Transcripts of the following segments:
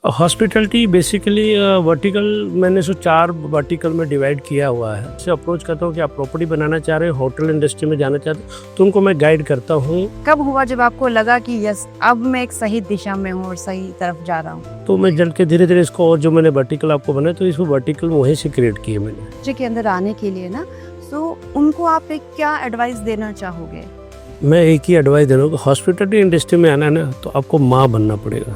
Hospitality basically vertical मैंने 4 vertical में divide किया हुआ है। इससे अप्रोच करता हूँ कि आप प्रॉपर्टी बनाना चाह रहे हो, होटल इंडस्ट्री में जाना चाहते हो, तो उनको मैं गाइड करता हूँ। कब हुआ जब आपको लगा कि यस अब मैं एक सही दिशा में हूँ और सही तरफ जा रहा हूँ? तो मैं जल के धीरे धीरे इसको, और जो मैंने वर्टिकल आपको बनाया तो इसको वर्टिकल वहीं से क्रिएट किए मैंने। बच्चे के अंदर आने के लिए ना, तो उनको आप एक क्या एडवाइस देना चाहोगे? मैं एक ही एडवाइस दे रहा हूँ, हॉस्पिटैलिटी इंडस्ट्री में आना है ना तो आपको माँ बनना पड़ेगा।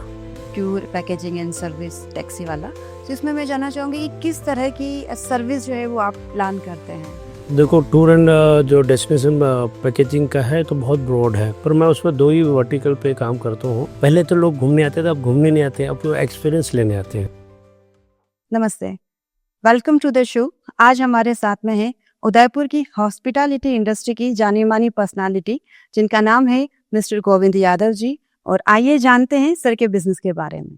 Pure packaging and service taxi वाला, तो इसमें मैं जानना चाहूँगी कि किस तरह की सर्विस जो है वो आप प्लान करते हैं? देखो, टूर एंड जो डेस्टिनेशन पैकेजिंग का है तो बहुत ब्रॉड है, पर मैं उसमें 2 ही वर्टिकल पे काम करता हूँ। पहले तो लोग घूमने आते थे, अब घूमने नहीं आते, अब तो एक्सपीरियंस लेने आते हैं। नमस्ते, वेलकम टू द शो। आज हमारे साथ में है उदयपुर की हॉस्पिटैलिटी इंडस्ट्री की जानी मानी पर्सनालिटी, जिनका नाम है मिस्टर गोविंद यादव जी। और आइए जानते हैं सर के बिजनेस के बारे में।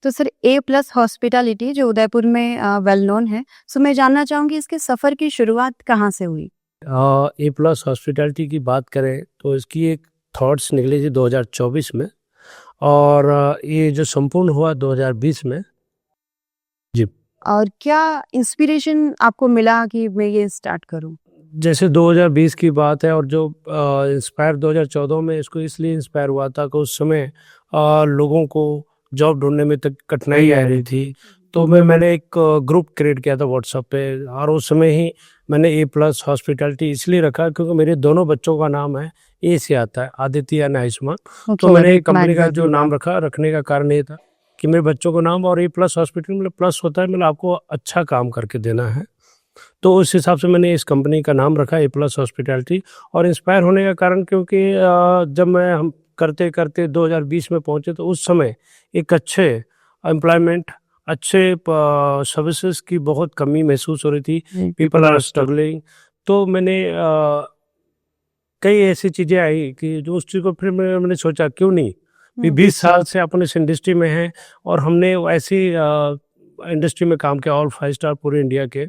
तो सर, A+ हॉस्पिटैलिटी जो उदयपुर में वेल नोन है, सो मैं जानना चाहूंगी इसके सफर की शुरुआत कहाँ से हुई? A+ हॉस्पिटैलिटी की बात करें तो इसकी एक थॉट्स निकली थी 2024 में, और ये जो संपूर्ण हुआ 2020 में। जी। और क्या इंस्पिरेशन आपको मिला कि मैं ये स्टार्ट करूं? जैसे 2020 की बात है, और जो इंस्पायर 2014 में इसको इसलिए इंस्पायर हुआ था कि उस समय लोगों को जॉब ढूंढने में तक कठिनाई आ रही थी। तो मैंने एक ग्रुप क्रिएट किया था व्हाट्सएप पे, और उस समय ही मैंने A+ हॉस्पिटैलिटी इसलिए रखा क्योंकि मेरे दोनों बच्चों का नाम है ए से आता है, आदित्य एंड आयुष्मान। तो मैंने कंपनी का जो नाम रखने का कारण ये था कि मेरे बच्चों का नाम, और A+ हॉस्पिटल मतलब प्लस होता है, मतलब आपको अच्छा काम करके देना है। तो उस हिसाब से मैंने इस कंपनी का नाम रखा A+ हॉस्पिटैलिटी। और इंस्पायर होने का कारण क्योंकि जब हम करते करते 2020 में पहुंचे तो उस समय एक अच्छे एम्प्लॉयमेंट, अच्छे सर्विसेज की बहुत कमी महसूस हो रही थी। People are struggling. तो मैंने कई ऐसी चीज़ें आई कि जो उस चीज़ को फिर मैंने सोचा क्यों नहीं, 20 साल से अपन इस इंडस्ट्री में हैं और हमने ऐसी इंडस्ट्री में काम किया, ऑल 5 स्टार पूरे इंडिया के,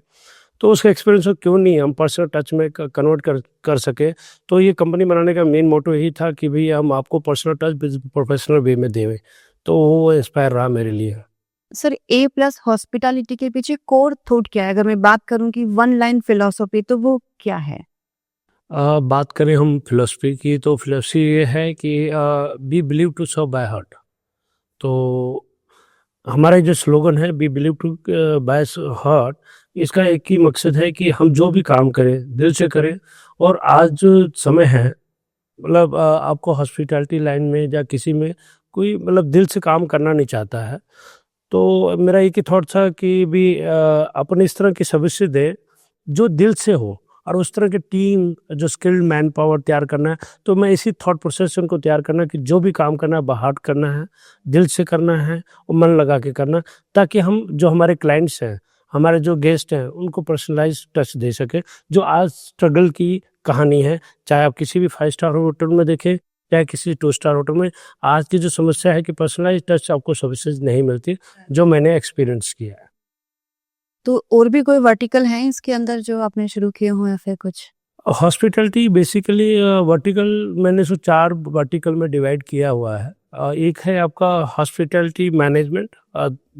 तो उसका एक्सपीरियंस हो क्यों नहीं हम पर्सनल टच में कन्वर्ट कर सके। तो ये कंपनी बनाने का मेन मोटो यही था कि भाई हम आपको पर्सनल टच प्रोफेशनल वे में देवें। तो वो इंस्पायर रहा मेरे लिए। सर, A+ हॉस्पिटैलिटी के पीछे कोर थॉट क्या है? अगर मैं बात करूं कि 1 लाइन फिलॉसफी, तो वो क्या है? बात करें हम फिलोसफी की, तो फिलोसफी ये है कि we believe to serve by heart. तो हमारा जो स्लोगन है we believe to by heart, इसका एक ही मकसद है कि हम जो भी काम करें दिल से करें। और आज जो समय है, मतलब आपको हॉस्पिटैलिटी लाइन में या किसी में कोई मतलब दिल से काम करना नहीं चाहता है। तो मेरा एक ही थॉट था कि भी अपन इस तरह की सर्विसेज दें जो दिल से हो, और उस तरह की टीम जो स्किल्ड मैन पावर तैयार करना है। तो मैं इसी थॉट प्रोसेस से उनको तैयार करना कि जो भी काम करना है बाहर करना है, दिल से करना है और मन लगा के करना, ताकि हम जो हमारे क्लाइंट्स हैं, हमारे जो गेस्ट हैं, उनको पर्सनलाइज टच दे सके। जो आज स्ट्रगल की कहानी है, चाहे आप किसी भी 5 स्टार होटल में देखें, चाहे किसी 2 स्टार होटल में, आज की जो समस्या है कि पर्सनलाइज टच आपको सर्विसेज नहीं मिलती, जो मैंने एक्सपीरियंस किया है। तो और भी कोई वर्टिकल हैं इसके अंदर जो आपने शुरू किए हो या फिर कुछ? हॉस्पिटैलिटी बेसिकली वर्टिकल मैंने 4 वर्टिकल में डिवाइड किया हुआ है। एक है आपका हॉस्पिटैलिटी मैनेजमेंट,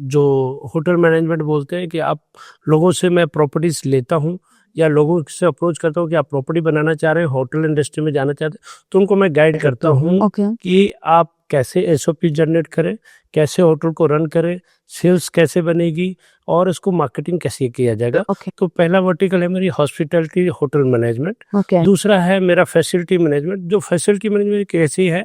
जो होटल मैनेजमेंट बोलते हैं कि आप लोगों से मैं प्रॉपर्टीज लेता हूँ या लोगों से अप्रोच करता हूँ कि आप प्रॉपर्टी बनाना चाह रहे हैं, होटल इंडस्ट्री में जाना चाहते हैं, तो उनको मैं गाइड करता हूँ कि आप कैसे SOP जनरेट करें, कैसे होटल को रन करें, सेल्स कैसे बनेगी और इसको मार्केटिंग कैसे किया जाएगा। तो पहला वर्टिकल है मेरी हॉस्पिटैलिटी होटल मैनेजमेंट। दूसरा है मेरा फैसिलिटी मैनेजमेंट। जो फैसिलिटी मैनेजमेंट कैसी है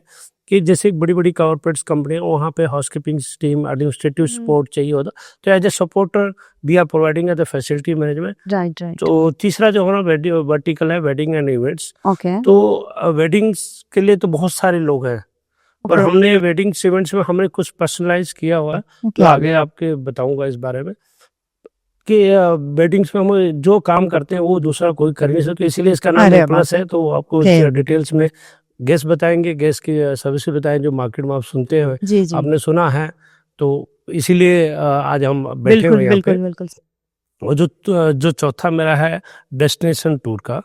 कि जैसे बड़ी बड़ी कॉर्पोरेट्स कंपनियां, वहाँ पे हाउसकीपिंग टीम, एडमिनिस्ट्रेटिव सपोर्ट चाहिए होता, तो as a supporter we are providing as a facility management. Right. तो तीसरा जो हमारा वर्टिकल है वेडिंग एंड इवेंट्स। तो वेडिंग्स के लिए तो बहुत सारे लोग हैं, पर हमने वेडिंग इवेंट्स में हमने कुछ पर्सनलाइज किया हुआ है। तो आगे आपके बताऊंगा इस बारे में कि वेडिंग्स में हम जो काम करते हैं वो दूसरा कोई कर नहीं सकते, इसीलिए इसका नाम A+ है। तो आपको डिटेल्स में गेस्ट बताएंगे, गेस्ट की सर्विस बताएं जो मार्केट में आप सुनते हैं, आपने सुना है। तो इसीलिए आज हम बैठे हुए हैं यहाँ पे। बिल्कुल। और जो चौथा मेरा है डेस्टिनेशन टूर का।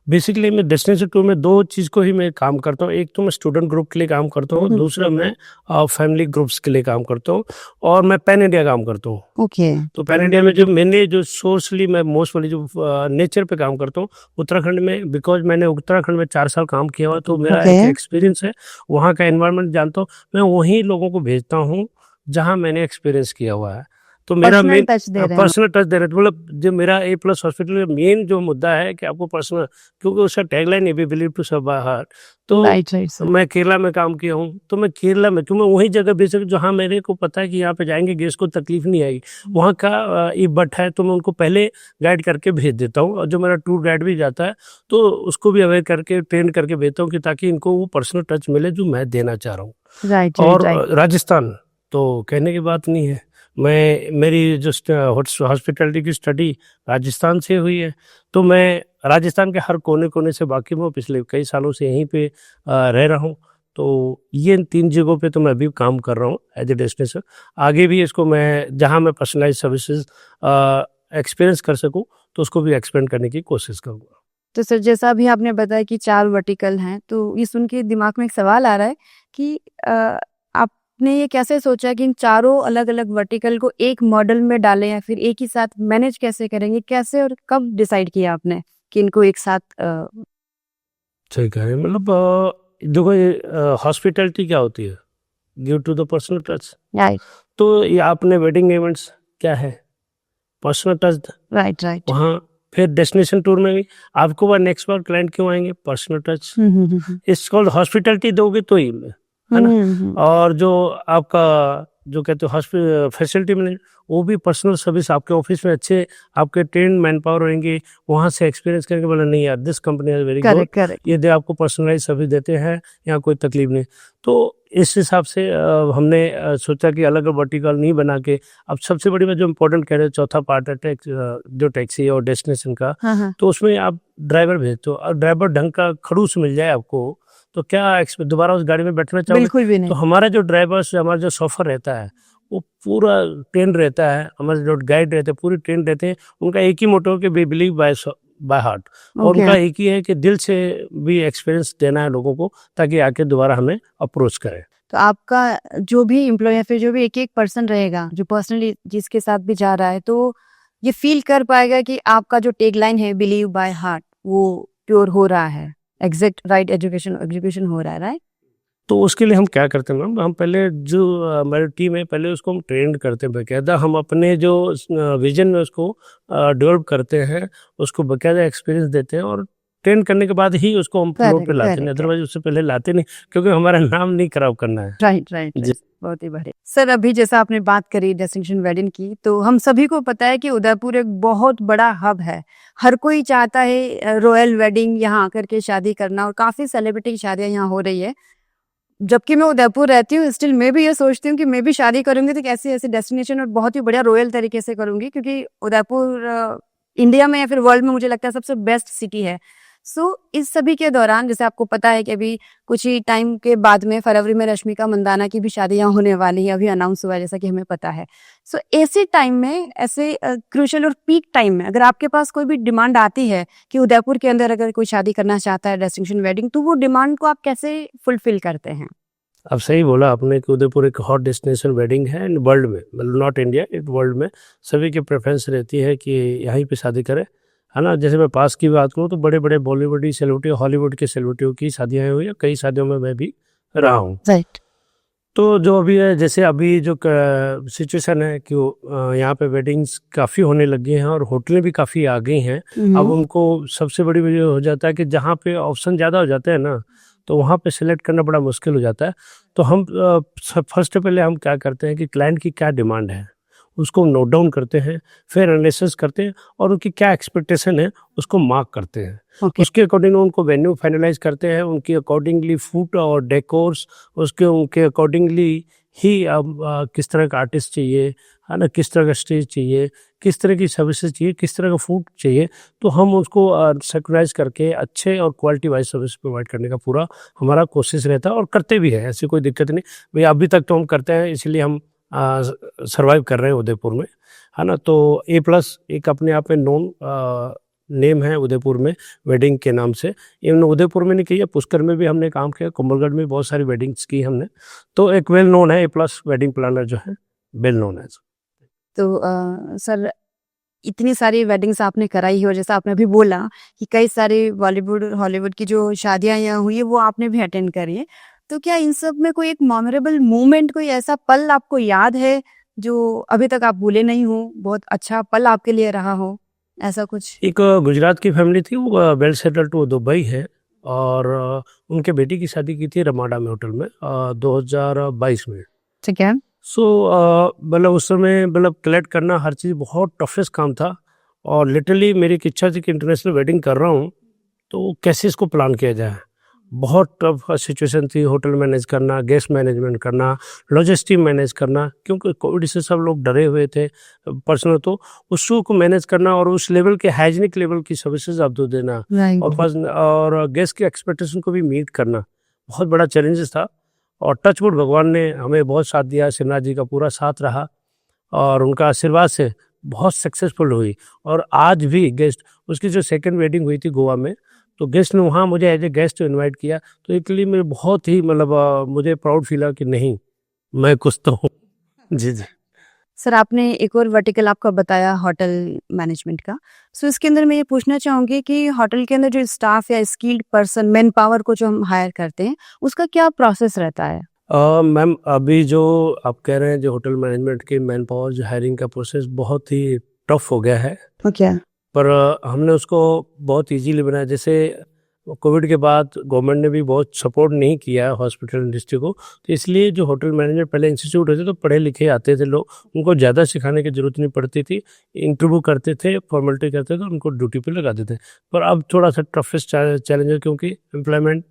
बेसिकली मैं डेस्टिनेशन टूर में 2 चीज़ को ही मैं काम करता हूँ। एक तो मैं स्टूडेंट ग्रुप के लिए काम करता हूँ, दूसरा मैं फैमिली ग्रुप्स के लिए काम करता हूँ और मैं पैन इंडिया काम करता हूँ। ओके। तो पैन इंडिया में जो मैंने जो सोर्सली मैं मोस्टली जो नेचर पे काम करता हूँ उत्तराखंड में, बिकॉज मैंने उत्तराखंड में 4 साल काम किया हुआ, तो मेरा Okay. एक एक्सपीरियंस है, वहाँ का एनवायरनमेंट जानता हूँ। मैं वहीं लोगों को भेजता हूँ जहाँ मैंने एक्सपीरियंस किया हुआ है। तो मेरा पर्सनल मेन टच दे रहे हैं। पर्सनल टच दे रहे थे। मतलब जो मेरा ए प्लस हॉस्पिटल में मेन जो मुद्दा है कि आपको पर्सनल, क्योंकि उसका टैगलाइन है we believe to serve by heart. तो राइट सर। मैं केरला में काम किया हूँ, तो मैं केरला में क्यों, मैं वही जगह बेसिक जहाँ मेरे को पता है कि यहाँ पे जाएंगे गेस्ट को तकलीफ नहीं आएगी, वहाँ का ई बट है, तो मैं उनको पहले गाइड करके भेज देता हूँ। और जो मेरा टूर गाइड भी जाता है तो उसको भी अवेयर करके ट्रेन करके भेजता हूँ कि ताकि इनको वो पर्सनल टच मिले जो मैं देना चाह रहा हूँ। राइट और राइट। राजस्थान तो कहने की बात नहीं है। मेरी जो हॉस्पिटैलिटी की स्टडी राजस्थान से हुई है, तो मैं राजस्थान के हर कोने कोने से वाकिफ हूँ। पिछले कई सालों से यहीं पे रह रहा हूँ। तो ये 3 जगहों पे तो मैं अभी काम कर रहा हूँ एज ए डेस्टिनेशन। आगे भी इसको मैं जहाँ मैं पर्सनलाइज सर्विसेज एक्सपीरियंस कर सकूँ तो उसको भी एक्सपेंड करने की कोशिश करूँगा। तो सर जैसा अभी आपने बताया कि 4 वर्टिकल हैं, तो ये सुन के दिमाग में एक सवाल आ रहा है कि आपने ये कैसे सोचा कि इन चारों अलग-अलग वर्टिकल को एक मॉडल में डालें या फिर एक ही साथ मैनेज कैसे करेंगे? कैसे और कब डिसाइड किया आपने कि इनको एक साथ सही कह रहे हैं। मतलब देखो ये हॉस्पिटैलिटी क्या होती है? Give to the personal touch. Right तो ये आपने वेडिंग इवेंट्स क्या है? Personal touch. Right right. वहाँ फिर डेस्टिनेशन टूर में भी आपको वह नेक्स्ट बार क्लाइंट क्यों आएंगे? Personal touch. It's called hospitality दोगे तो ही, है ना? और जो आपका जो कहते हो फैसिलिटी मैनेजर, वो भी पर्सनल सर्विस आपके ऑफिस में अच्छे आपके ट्रेन मैन पावर रहेंगे, वहाँ से एक्सपीरियंस करके बोला नहीं यार this company is very good, correct correct. ये दे आपको पर्सनलाइज सर्विस देते हैं, यहाँ कोई तकलीफ नहीं। तो इस हिसाब से हमने सोचा कि अलग अलग वर्टिकल नहीं बना के, अब सबसे बड़ी बात जो इम्पोर्टेंट कह रहे हैं चौथा पार्ट है जो टैक्सी और डेस्टिनेशन का। तो उसमें आप ड्राइवर भेजते हो और ड्राइवर ढंग का खड़ूस मिल जाए आपको तो क्या दोबारा उस गाड़ी में बैठना चाहोगे? बिल्कुल भी नहीं। तो हमारा जो ड्राइवर्स, हमारा जो सफ़र रहता है वो पूरा ट्रेन रहता है, हमारे जो गाइड रहते हैं पूरी ट्रेन रहते हैं, उनका एक ही मोटो कि वी बिलीव बाय हार्ट। और उनका एक ही है कि दिल से भी एक्सपीरियंस देना है लोगों को ताकि आके दोबारा हमें अप्रोच करें। तो आपका जो भी एम्प्लॉय या फिर जो भी एक पर्सन रहेगा जो पर्सनली जिसके साथ भी जा रहा है, तो ये फील कर पाएगा कि आपका जो टैग लाइन है बिलीव बाय हार्ट वो प्योर हो रहा है, एग्जैक्ट राइट एजुकेशन हो रहा है, राइट? तो उसके लिए हम क्या करते हैं मैम, हम पहले जो हमारी टीम है पहले उसको हम ट्रेंड करते हैं बाकायदा, हम अपने जो विजन में उसको डेवलप करते हैं, उसको बाकायदा एक्सपीरियंस देते हैं और ट्रेन करने के बाद ही उसको हम फ्लोर पे लाते हैं, अदरवाइज उससे पहले लाते नहीं, क्योंकि हमारा नाम नहीं खराब करना है। Right right. बहुत ही बढ़िया सर। अभी जैसा आपने बात करी डेस्टिनेशन वेडिंग की, तो हम सभी को पता है कि उदयपुर एक बहुत बड़ा हब है। हर कोई चाहता है रॉयल वेडिंग यहाँ आकर के शादी करना, और काफी सेलिब्रिटी की शादियां यहाँ हो रही है। जबकि मैं उदयपुर रहती हूँ, स्टिल मैं भी ये सोचती हूँ कि मैं भी शादी करूंगी तो कैसे ऐसे डेस्टिनेशन और बहुत ही बढ़िया रॉयल तरीके से करूंगी, क्योंकि उदयपुर इंडिया में या फिर वर्ल्ड में मुझे लगता है सबसे बेस्ट सिटी है। सो इस सभी के दौरान जैसे आपको पता है कि अभी कुछ ही टाइम के बाद में फरवरी में रश्मिका मंदाना की भी शादी यहाँ होने वाली है, अभी अनाउंस हुआ है जैसा कि हमें पता है। सो ऐसे टाइम में, ऐसे क्रूशियल और पीक टाइम में अगर आपके पास कोई भी डिमांड आती है कि उदयपुर के अंदर अगर कोई शादी करना चाहता है डेस्टिनेशन वेडिंग, तो वो डिमांड को आप कैसे फुलफिल करते हैं? अब सही बोला आपने कि उदयपुर एक हॉट डेस्टिनेशन वेडिंग है इन वर्ल्ड में, मतलब नॉट इंडिया, इट वर्ल्ड में सभी की प्रेफरेंस रहती है कि यहीं पे शादी करें, है ना। जैसे मैं पास की बात करूँ तो बड़े बड़े बॉलीवुड सेलिब्रिटी, हॉलीवुड के सेलिब्रिटियों की शादियाँ हुई है, कई शादियों में मैं भी रहा हूँ। राइट। तो जो अभी है, जैसे अभी जो सिचुएशन है कि यहाँ पे वेडिंग्स काफ़ी होने लगी हैं और होटलें भी काफ़ी आ गई हैं। अब उनको सबसे बड़ी वजह हो जाता है कि जहाँ पे ऑप्शन ज़्यादा हो जाते हैं ना, तो वहाँ पे सिलेक्ट करना बड़ा मुश्किल हो जाता है। तो हम फर्स्ट पहले हम क्या करते हैं कि क्लाइंट की क्या डिमांड है उसको नोट डाउन करते हैं, फिर एनालिसिस करते हैं और उनकी क्या एक्सपेक्टेशन है उसको मार्क करते हैं। उसके अकॉर्डिंग उनको वेन्यू फाइनलाइज करते हैं, उनकी अकॉर्डिंगली फूड और डेकोर्स, उनके अकॉर्डिंगली ही अब किस तरह का आर्टिस्ट चाहिए, है ना, किस तरह का स्टेज चाहिए, किस तरह की सर्विसेज चाहिए, किस तरह का फूड चाहिए, तो हम उसको सेक्टराइज करके अच्छे और क्वालिटी वाइज सर्विस प्रोवाइड करने का पूरा हमारा कोशिश रहता है और करते भी हैं, ऐसी कोई दिक्कत नहीं। भाई अभी तक तो हम करते हैं, इसलिए हम सर्वाइव कर रहे हैं उदयपुर में, है ना। तो A+ एक अपने आप में नोन नेम है उदयपुर में वेडिंग के नाम से। इवन उदयपुर में नहीं की है, पुष्कर में भी हमने काम किया, कुंभलगढ़ में बहुत सारी वेडिंग्स की हमने। तो एक वेल नोन है A+ वेडिंग प्लानर जो है, वेल नोन है। तो सर इतनी सारी वेडिंग्स आपने कराई हो, जैसा आपने अभी बोला कि कई सारी बॉलीवुड हॉलीवुड की जो शादियां यहाँ हुई है वो आपने भी अटेंड करी है, तो क्या इन सब में कोई एक मेमोरेबल मोमेंट, कोई ऐसा पल आपको याद है जो अभी तक आप भूले नहीं हो, बहुत अच्छा पल आपके लिए रहा हो, ऐसा कुछ? एक गुजरात की फैमिली थी, वो वेल सेटल्ड टू दुबई है, और उनके बेटी की शादी की थी रमाडा में होटल में 2022 में। ठीक है। सो मतलब उस समय मतलब कलेक्ट करना हर चीज़ बहुत टफेस्ट काम था, और लिटरली मेरी एक इच्छा थी कि इंटरनेशनल वेडिंग कर रहा हूँ तो कैसे इसको प्लान किया जाए। बहुत टफ सिचुएशन थी, होटल मैनेज करना, गेस्ट मैनेजमेंट करना, लॉजिस्टिक मैनेज करना, क्योंकि कोविड से सब लोग डरे हुए थे पर्सनल। तो उस शो को मैनेज करना और उस लेवल के हाइजीनिक लेवल की सर्विसेज आप दो देना, और गेस्ट के एक्सपेक्टेशन को भी मीट करना बहुत बड़ा चैलेंजेस था। और टचवुड भगवान ने हमें बहुत साथ दिया, शिवनाथ जी का पूरा साथ रहा, और उनका आशीर्वाद से बहुत सक्सेसफुल हुई। और आज भी गेस्ट, उसकी जो सेकंड वेडिंग हुई थी गोवा में, तो गेस्ट ने वहाँ मुझे एज ए गेस्ट इनवाइट किया, तो एक लिए मेरे बहुत ही मतलब मुझे प्राउड फील हुआ कि नहीं, मैं कुछ तो हूँ। जी जी। सर आपने एक और वर्टिकल आपका बताया होटल मैनेजमेंट का, सो इसके अंदर मैं ये पूछना चाहूँगी कि होटल के अंदर जो स्टाफ या स्किल्ड पर्सन, मैन पावर को जो हम हायर करते हैं, उसका क्या प्रोसेस रहता है? मैम अभी जो आप कह रहे हैं, जो होटल मैनेजमेंट की मैन पावर जो हायरिंग का प्रोसेस बहुत ही टफ हो गया है, ओके। पर हमने उसको बहुत इजीली बनाया। जैसे कोविड के बाद गवर्नमेंट ने भी बहुत सपोर्ट नहीं किया हॉस्पिटल इंडस्ट्री को, तो इसलिए जो होटल मैनेजमेंट पहले इंस्टीट्यूट होते तो पढ़े लिखे आते थे लोग, उनको ज़्यादा सिखाने की ज़रूरत नहीं पड़ती थी, इंटरव्यू करते थे, फॉर्मेलिटी करते थे, उनको ड्यूटी पे लगा देते। पर अब थोड़ा सा टफेस्ट चैलेंज है, क्योंकि एम्प्लॉयमेंट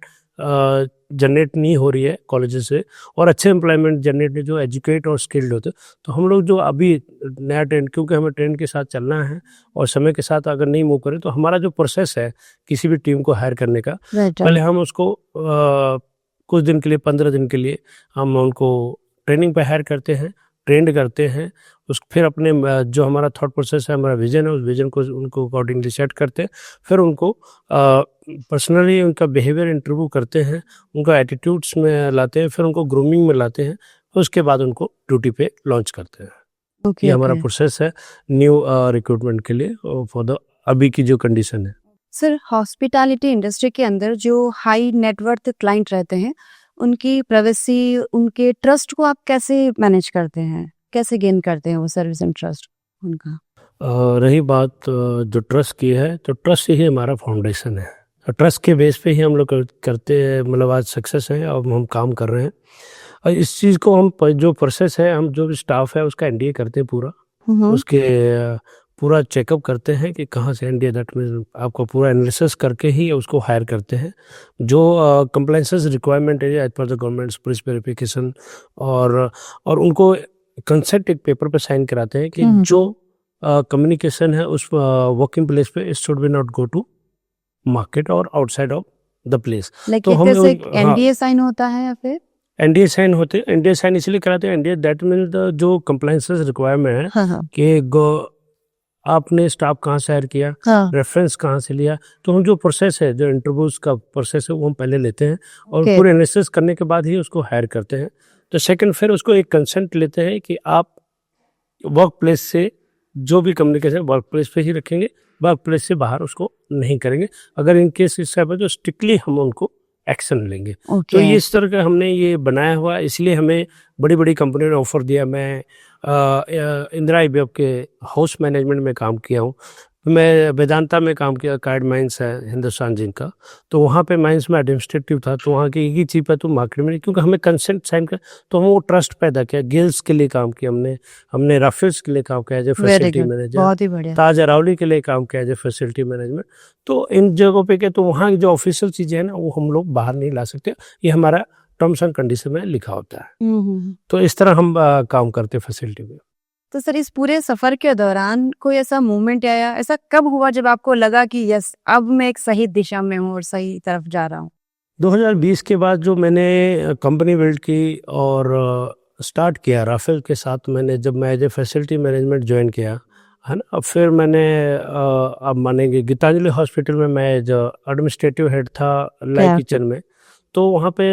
जनरेट नहीं हो रही है कॉलेजेस से, और अच्छे एम्प्लॉयमेंट जनरेट नहीं जो एजुकेट और स्किल्ड होते। तो हम लोग जो अभी नया ट्रेंड, क्योंकि हमें ट्रेंड के साथ चलना है और समय के साथ अगर नहीं मूव करें, तो हमारा जो प्रोसेस है किसी भी टीम को हायर करने का, पहले हम उसको कुछ दिन के लिए, 15 दिन के लिए हम उनको ट्रेनिंग पे हायर करते हैं, ट्रेंड करते हैं। फिर अपने जो हमारा थॉट प्रोसेस है, हमारा विजन है, उस विजन को उनको अकॉर्डिंगली सेट करते हैं। फिर उनको पर्सनली उनका बिहेवियर इंटरव्यू करते हैं, उनका एटीट्यूड्स में लाते हैं, फिर उनको ग्रूमिंग में लाते हैं, उसके बाद उनको ड्यूटी पे लॉन्च करते हैं। ये हमारा प्रोसेस है न्यू रिक्रूटमेंट के लिए, फॉर द अभी की जो कंडीशन है। सर हॉस्पिटैलिटी इंडस्ट्री के अंदर जो हाई नेटवर्थ क्लाइंट रहते हैं, उनकी प्राइवेसी, उनके ट्रस्ट को आप कैसे मैनेज करते हैं, कैसे गेन करते हैं वो सर्विस एंड ट्रस्ट उनका? रही बात जो ट्रस्ट की है, तो ट्रस्ट ही हमारा फाउंडेशन है। ट्रस्ट के बेस पे ही हम लोग करते हैं, मतलब आज सक्सेस है और हम काम कर रहे हैं। और इस चीज़ को हम जो प्रोसेस है, हम जो भी स्टाफ है उसका NDA करते हैं पूरा, उसके पूरा चेकअप करते हैं कि कहाँ से NDA, दैट मीन्स आपको पूरा एनालिसिस करके ही उसको हायर करते हैं। जो कंप्लायंसेस रिक्वायरमेंट है as per the government police verification, और उनको कंसेंट एक पेपर पे साइन कराते हैं कि जो कम्युनिकेशन है उस वर्किंग प्लेस पे it should be not go to market और आउटसाइड ऑफ द प्लेस। तो हम NDA साइन होता है या फिर NDA साइन होते हैं। NDA साइन इसलिए कराते हैं, NDA दैट मीन जो कंप्लायंसेस रिक्वायरमेंट है कि आपने स्टाफ कहाँ से हायर किया, रेफरेंस कहाँ से लिया। तो हम जो प्रोसेस है, जो इंटरव्यूज का प्रोसेस है, वो हम पहले लेते हैं, और पूरे एनालिसिस करने के बाद ही उसको हायर करते हैं। तो सेकंड फिर उसको एक कंसेंट लेते हैं कि आप वर्क प्लेस से जो भी कम्युनिकेशन वर्क प्लेस पे ही रखेंगे, वर्क प्लेस से बाहर उसको नहीं करेंगे। अगर इन केस इस टाइप है तो स्ट्रिक्टली हम उनको एक्शन लेंगे। तो ये इस तरह का हमने ये बनाया हुआ, इसलिए हमें बड़ी बड़ी कंपनियों ने ऑफर दिया। मैं इंदिरा IVF के हाउस मैनेजमेंट में काम किया हूँ, मैं वेदांता में काम किया, कार्ड माइंस है हिंदुस्तान जिंक का, तो वहाँ पे माइंस में एडमिनिस्ट्रेटिव था। तो वहाँ की एक ही चीज़ है, तो मार्केट में नहीं, क्योंकि हमें कंसेंट साइन कर, तो हम वो ट्रस्ट पैदा किया। गिल्स के लिए काम किया हमने राफेल्स के लिए काम किया एज ए फैसिलिटी मैनेजर, ताज अरावली के लिए काम किया एज ए फैसिलिटी मैनेजमेंट। तो इन जगहों पे क्या, तो वहाँ की जो ऑफिशियल चीज़ें हैं ना, वो हम लोग बाहर नहीं ला सकते, ये हमारा टर्म्स एंड कंडीशन में लिखा होता है। तो इस तरह हम काम करते हैं फैसिलिटी में। तो सर इस पूरे सफर के दौरान कोई ऐसा मोमेंट आया, ऐसा कब हुआ जब आपको लगा कि यस अब मैं एक सही दिशा में हूँ और सही तरफ जा रहा हूँ? 2020 के बाद जो मैंने कंपनी बिल्ड की और स्टार्ट किया राफेल के साथ मैंने, जब मैं as a facility management join किया, है ना। अब फिर मैंने आप मानेंगे गीतांजलि हॉस्पिटल में मैं जो एडमिनिस्ट्रेटिव हेड था लाई क्या? किचन में, तो वहाँ पे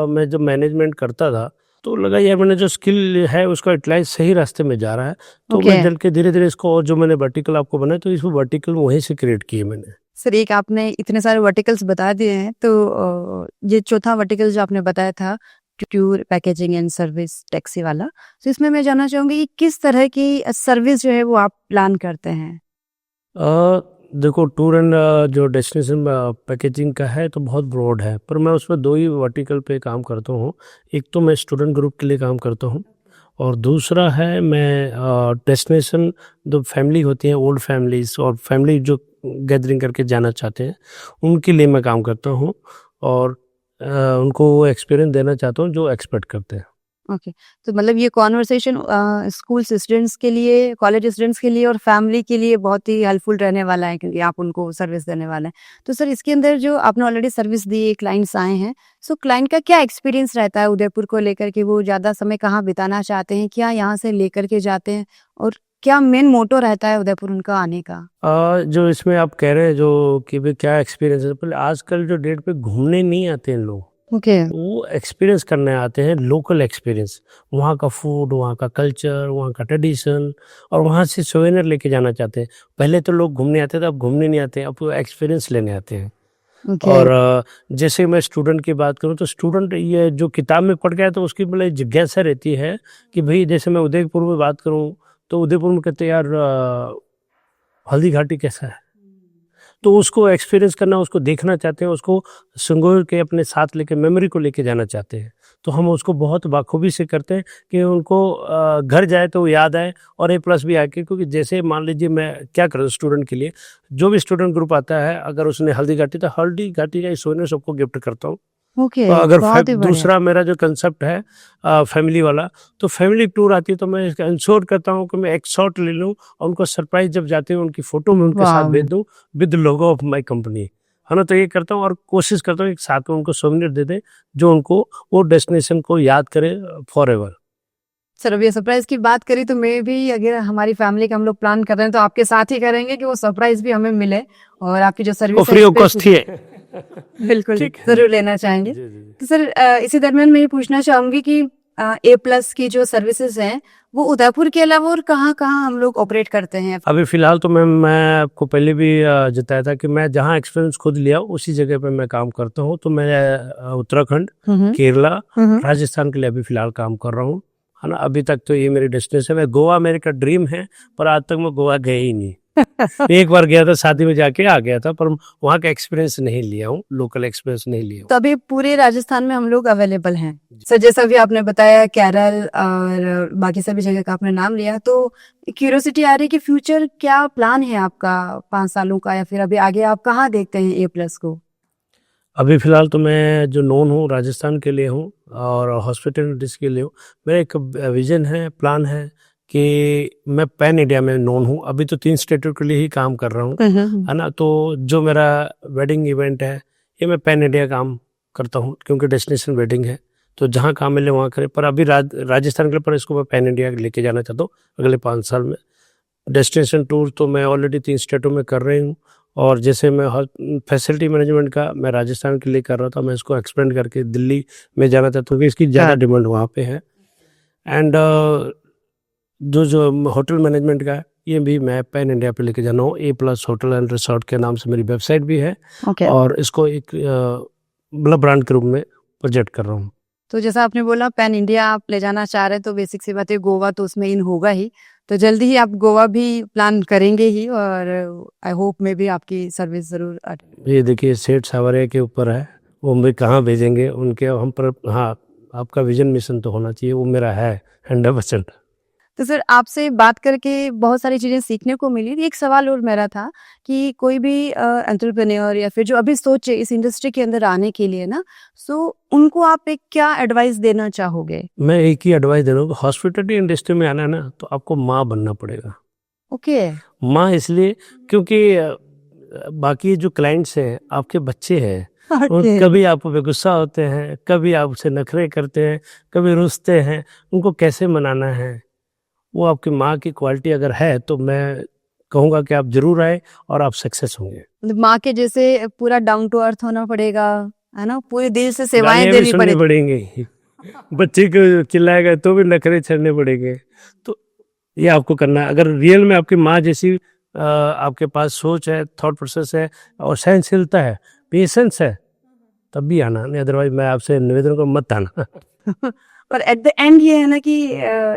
मैं जब मैनेजमेंट करता था तो लगा यार मैंने जो स्किल है उसका यूटिलाइज सही रास्ते में जा रहा है, तो ओके मैं चल के धीरे धीरे इसको, और जो मैंने वर्टिकल आपको बनाया तो इसको वर्टिकल वहीं से क्रिएट किए मैंने। सर, एक आपने इतने सारे वर्टिकल्स बता दिए हैं, तो ये चौथा वर्टिकल जो आपने बताया था, tour packaging and service taxi वाला, तो इसमें मैं जानना चाहूंगी कि किस तरह की सर्विस जो है वो आप प्लान करते हैं। देखो टूर एंड जो डेस्टिनेशन पैकेजिंग का है तो बहुत ब्रॉड है, पर मैं उसमें दो ही वर्टिकल पे काम करता हूँ। एक तो मैं स्टूडेंट ग्रुप के लिए काम करता हूँ, और दूसरा है मैं डेस्टिनेशन, जो फैमिली होती है, ओल्ड फैमिलीज और फैमिली जो गैदरिंग करके जाना चाहते हैं, उनके लिए मैं काम करता हूँ, और उनको वो एक्सपीरियंस देना चाहता हूँ जो एक्सपेक्ट करते हैं। ओके, तो मतलब ये कॉन्वर्सेशन स्कूल स्टूडेंट्स के लिए, कॉलेज स्टूडेंट्स के लिए और फैमिली के लिए बहुत ही हेल्पफुल रहने वाला है, क्योंकि आप उनको सर्विस देने वाले हैं। तो सर, इसके अंदर जो आपने ऑलरेडी सर्विस दी, क्लाइंट्स आए हैं, सो क्लाइंट का क्या एक्सपीरियंस रहता है उदयपुर को लेकर के? वो ज़्यादा समय कहाँ बिताना चाहते हैं, क्या यहाँ से लेकर के जाते हैं, और क्या मेन मोटो रहता है उदयपुर उनका आने का? जो इसमें आप कह रहे हैं जो कि भाई क्या एक्सपीरियंस है, पहले आजकल जो डेट पे घूमने नहीं आते हैं लोग, ओके, वो एक्सपीरियंस करने आते हैं, लोकल एक्सपीरियंस, वहाँ का फूड, वहाँ का कल्चर, वहाँ का ट्रेडिशन, और वहाँ से सोवेनियर लेके जाना चाहते हैं। पहले तो लोग घूमने आते थे, अब घूमने नहीं आते हैं, अब वो एक्सपीरियंस लेने आते हैं। ओके, और जैसे मैं स्टूडेंट की बात करूँ तो स्टूडेंट ये जो किताब में पढ़ गया तो उसकी मतलब जिज्ञासा रहती है कि भाई, जैसे मैं उदयपुर में बात करूँ तो उदयपुर में कहते हैं यार हल्दी घाटी कैसा है, तो उसको एक्सपीरियंस करना, उसको देखना चाहते हैं, उसको संजो के अपने साथ लेके, मेमोरी को लेके जाना चाहते हैं। तो हम उसको बहुत बाखूबी से करते हैं कि उनको घर जाए तो याद आए, और A+ भी आए, क्योंकि जैसे मान लीजिए मैं क्या करता हूँ स्टूडेंट के लिए, जो भी स्टूडेंट ग्रुप आता है, अगर उसने हल्दी घाटी, तो हल्दी घाटी का सोने सबको गिफ्ट करता हूँ। ओके, अगर बहुत ही बढ़िया। दूसरा मेरा जो कंसेप्ट है फैमिली वाला, तो फैमिली टूर आती है तो मैं इसका इंश्योर करता हूँ कि मैं एक शॉट ले लूँ, और उनको सरप्राइज जब जाते हैं उनकी फोटो में उनके साथ वाह, भेज दूँ with logo of my company, है ना। तो ये करता हूँ, और कोशिश करता हूँ एक साथ में उनको सोवेनियर दे दे जो उनको वो डेस्टिनेशन को याद करे फॉर एवर। सर, अभी सरप्राइज की बात करी तो मैं भी, अगर हमारी फैमिली का हम लोग प्लान कर रहे हैं, तो आपके साथ ही करेंगे कि वो सरप्राइज भी हमें मिले, और आपकी जो वो सर्विस फ्री ऑफ कॉस्ट ही है। बिल्कुल ठीक है। जरूर लेना चाहेंगे। जी, जी, जी। तो सर, इसी दरमियान मैं ये पूछना चाहूंगी कि A+ की जो सर्विसेज हैं वो उदयपुर के अलावा और कहाँ कहाँ हम लोग ऑपरेट करते हैं? अभी फिलहाल तो मैं आपको पहले भी जताया था कि मैं जहाँ एक्सपीरियंस खुद लिया उसी जगह पे मैं काम करता हूँ। तो मैं उत्तराखंड, केरला, राजस्थान के लिए अभी फिलहाल काम कर रहा हूँ, है ना। अभी तक तो ये मेरी डेस्टिनेशन है। गोवा मेरे का ड्रीम है, पर आज तक मैं गोवा गया ही नहीं। एक बार गया था, शादी में जाके आ गया था, पर वहाँ का एक्सपीरियंस नहीं लिया हूँ, लोकल एक्सपीरियंस नहीं लिया हूँ। तो अभी पूरे राजस्थान में हम लोग अवेलेबल हैं। सर, जैसा भी आपने बताया केरल और बाकी सभी जगह का आपने नाम लिया, तो क्यूरियोसिटी आ रही है कि फ्यूचर क्या प्लान है आपका 5 सालों का, या फिर अभी आगे आप कहाँ देखते हैं A+ को? अभी फिलहाल तो मैं जो नोन हूँ राजस्थान के लिए हूँ, और हॉस्पिटलिटीज़ के लिए हूँ। मेरा एक विजन है, प्लान है कि मैं पैन इंडिया में नोन हूँ। अभी तो 3 स्टेटों के लिए ही काम कर रहा हूँ, है ना। तो जो मेरा वेडिंग इवेंट है, ये मैं पैन इंडिया काम करता हूँ, क्योंकि डेस्टिनेशन वेडिंग है, तो जहाँ काम मिले वहाँ करें। पर अभी राजस्थान के लिए, पर इसको मैं पैन इंडिया लेके जाना चाहता हूँ अगले 5 साल में। डेस्टिनेशन टूर तो मैं ऑलरेडी 3 स्टेटों में कर रही हूँ, और जैसे मैं फैसिलिटी मैनेजमेंट का मैं राजस्थान के लिए कर रहा था, मैं इसको एक्सपेंड करके दिल्ली में जाना चाहता हूँ, क्योंकि इसकी ज़्यादा डिमांड वहाँ पे है। एंड जो होटल मैनेजमेंट का है, ये भी मैं पैन इंडिया पे लेके जाना हूँ। A+ होटल एंड रिसोर्ट के नाम से मेरी वेबसाइट भी है, और इसको एक मतलब ब्रांड के रूप में प्रोजेक्ट कर रहा हूँ। तो जैसा आपने बोला पैन इंडिया आप ले जाना चाह रहे हैं, तो बेसिक सी बात है, गोवा तो उसमें इन होगा ही। तो जल्दी ही आप गोवा भी प्लान करेंगे ही, और आई होप में भी आपकी सर्विस जरूर ये देखिए सेठ सावरिया के ऊपर है, वो हमें कहाँ भेजेंगे उनके हम पर। हाँ, आपका विजन मिशन तो होना चाहिए, वो मेरा है 100%। तो सर, आपसे बात करके बहुत सारी चीज़ें सीखने को मिली। एक सवाल और मेरा था कि कोई भी एंटरप्रेन्योर या फिर जो अभी सोचे इस इंडस्ट्री के अंदर आने के लिए ना, सो उनको आप एक क्या एडवाइस देना चाहोगे? मैं एक ही एडवाइस दे रहा हूँ, हॉस्पिटलिटी इंडस्ट्री में आना है ना, तो आपको माँ बनना पड़ेगा। ओके, माँ इसलिए क्योंकि बाकी जो क्लाइंट्स हैं आपके बच्चे हैं, ओके कभी आप पे गुस्सा होते हैं, कभी आपसे नखरे करते हैं, कभी रुसते हैं, उनको कैसे मनाना है, वो आपकी माँ की क्वालिटी अगर है तो मैं कहूँगा कि आप ज़रूर आएँ और आप सक्सेस होंगे। मतलब माँ के जैसे पूरा डाउन टू अर्थ होना पड़ेगा, है ना, पूरे दिल से सेवाएं गालियाँ भी देनी सुननी पड़ेगी। पड़ेंगी, बच्चे को चिल्लाएगा तो भी नखरे झेलने पड़ेंगे। तो ये आपको करना है। अगर रियल में आपकी माँ जैसी आपके पास सोच है, थॉट प्रोसेस है और सहनशीलता है, पेशेंस है, तब भी आना, नहीं अदरवाइज मैं आपसे निवेदन करूँ मत आना। पर एट द एंड ये है ना कि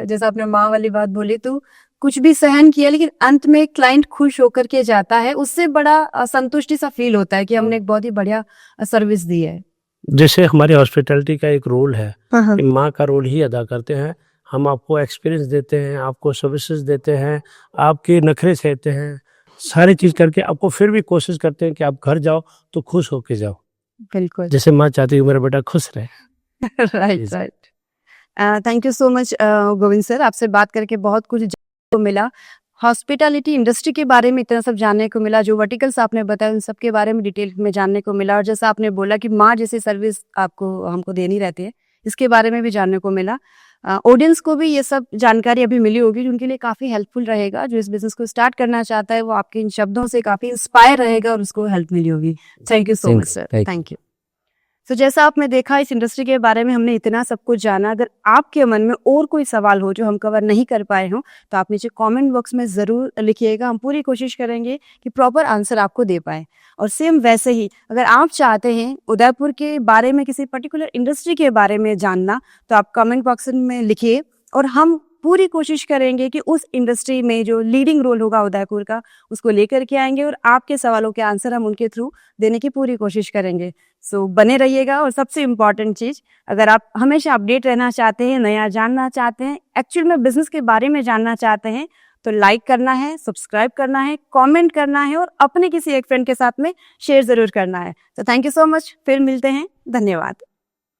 जैसा आपने माँ वाली बात बोली, तो कुछ भी सहन किया लेकिन अंत में क्लाइंट खुश होकर के जाता है, उससे बड़ा संतुष्टि सा फील होता है कि हमने एक बहुत ही बढ़िया सर्विस दी है। जैसे हमारी हॉस्पिटैलिटी का एक रोल है हाँ, कि माँ का रोल ही अदा करते हैं। हम आपको एक्सपीरियंस देते हैं, आपको सर्विसेज देते हैं, आपके नखरे सहते हैं, सारी चीज़ करके आपको फिर भी कोशिश करते हैं कि आप घर जाओ तो खुश होके जाओ, बिल्कुल। जैसे माँ चाहती है कि मेरा बेटा खुश रहे। राइट जी। Right. Thank you so much Govind sir, आपसे बात करके बहुत कुछ जानने को मिला। हॉस्पिटैलिटी इंडस्ट्री के बारे में इतना सब जानने को मिला, जो वर्टिकल्स आपने बताया उन सब के बारे में डिटेल में जानने को मिला, और जैसा आपने बोला कि माँ जैसी सर्विस आपको हमको देनी रहती है, इसके बारे में भी जानने को मिला। ऑडियंस को भी ये सब जानकारी अभी मिली होगी, जो उनके लिए काफ़ी हेल्पफुल रहेगा। जो इस बिजनेस को स्टार्ट करना चाहता है वो आपके इन शब्दों से काफ़ी इंस्पायर रहेगा और उसको हेल्प मिली होगी। Thank you so much sir, thank you. तो जैसा आपने देखा, इस इंडस्ट्री के बारे में हमने इतना सब कुछ जाना। अगर आपके मन में और कोई सवाल हो जो हम कवर नहीं कर पाए हों, तो आप नीचे कमेंट बॉक्स में ज़रूर लिखिएगा। हम पूरी कोशिश करेंगे कि प्रॉपर आंसर आपको दे पाएँ। और सेम वैसे ही अगर आप चाहते हैं उदयपुर के बारे में, किसी पर्टिकुलर इंडस्ट्री के बारे में जानना, तो आप कमेंट बॉक्स में लिखिए और हम पूरी कोशिश करेंगे कि उस इंडस्ट्री में जो लीडिंग रोल होगा उदयपुर का, उसको लेकर के आएंगे और आपके सवालों के आंसर हम उनके थ्रू देने की पूरी कोशिश करेंगे। सो बने रहिएगा। और सबसे इम्पॉर्टेंट चीज़, अगर आप हमेशा अपडेट रहना चाहते हैं, नया जानना चाहते हैं, एक्चुअल में बिजनेस के बारे में जानना चाहते हैं, तो लाइक करना है, सब्सक्राइब करना है, कमेंट करना है और अपने किसी एक फ्रेंड के साथ में शेयर ज़रूर करना है। तो थैंक यू सो मच, फिर मिलते हैं, धन्यवाद।